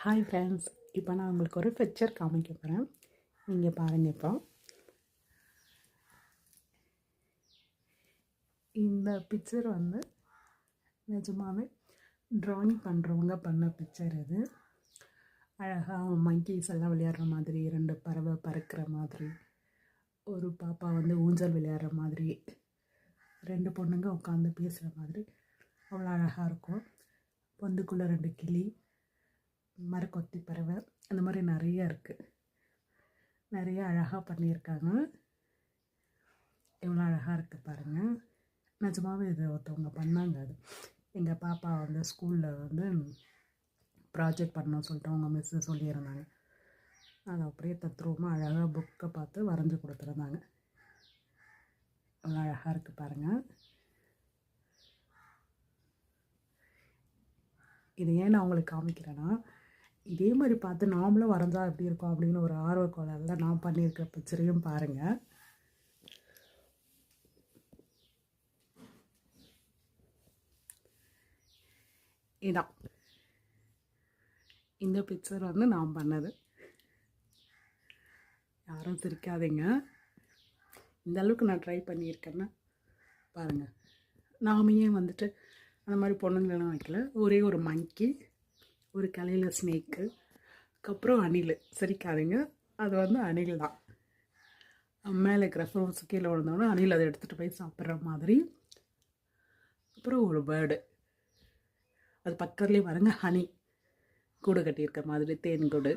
Hi friends, இப்போ நான் உங்களுக்கு ஒரு பிக்சர் காமிக்க போகிறேன். நீங்கள் பாருங்கள். இப்போ இந்த பிக்சர் வந்து நிஜமாகவே ட்ராயிங் பண்ணுறவங்க பண்ண பிக்சர். இது அழகாக மங்கீஸ் எல்லாம் விளையாடுற மாதிரி, 2 பறவை பறக்கிற மாதிரி, ஒரு பாப்பா வந்து ஊஞ்சல் விளையாடுற மாதிரி, 2 பொண்ணுங்க உட்காந்து பேசுகிற மாதிரி அவ்வளோ அழகாக இருக்கும். பொந்துக்குள்ளே 2 கிளி, மரக்கொத்தி பறவை, அந்த மாதிரி நிறைய இருக்குது. நிறைய அழகாக பண்ணியிருக்காங்க. எவ்வளோ அழகாக இருக்குது பாருங்கள். நிஜமாகவே இது ஒருத்தவங்க பண்ணாங்க. அது எங்கள் பாப்பா வந்து ஸ்கூலில் வந்து ப்ராஜெக்ட் பண்ணணும்னு சொல்லிட்டு அவங்க மிஸ்ஸு சொல்லியிருந்தாங்க. அதை அப்படியே தத்ரூபமாக அழகாக புக்கை பார்த்து வரைஞ்சி கொடுத்துருந்தாங்க. அவ்வளோ அழகாக இருக்குது பாருங்கள். இது ஏன் நான் உங்களுக்கு காமிக்கிறேன்னா, இதே மாதிரி பார்த்து நாமளும் வரைஞ்சா எப்படி இருக்கும் அப்படின்னு ஒரு ஆர்வக்கோளாறில் நான் பண்ணியிருக்க பிக்சரையும் பாருங்கள். இதான் இந்த பிக்சர் வந்து நான் பண்ணது. யாரும் சிரிக்காதீங்க. இந்த அளவுக்கு நான் ட்ரை பண்ணியிருக்கேன்னா பாருங்கள். நாமே வந்துட்டு அந்த மாதிரி பொண்ணுங்களெல்லாம் வைக்கல. ஒரே ஒரு மங்கி, ஒரு கலையில் ஸ்னேக்கு, அதுக்கப்புறம் அணில். சிரிக்காதீங்க, அது வந்து அணில் தான். மேலே இருக்கிற ஃப்ரூட்ஸ் கீழே விழுந்தோன்னா அணில் அதை எடுத்துகிட்டு போய் சாப்பிட்ற மாதிரி. அப்புறம் ஒரு பேர்டு, அது பக்கத்துலேயே பாருங்க, ஹனி கூடு கட்டியிருக்க மாதிரி, தேன் கூடு.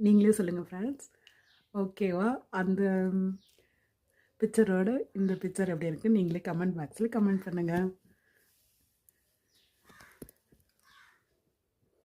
நீங்களே சொல்லுங்கள் ஃப்ரெண்ட்ஸ், ஓகேவா? அந்த பிக்சரோட இந்த பிக்சர் எப்படி இருக்குது நீங்களே கமெண்ட் பாக்ஸில் கமெண்ட் பண்ணுங்கள்.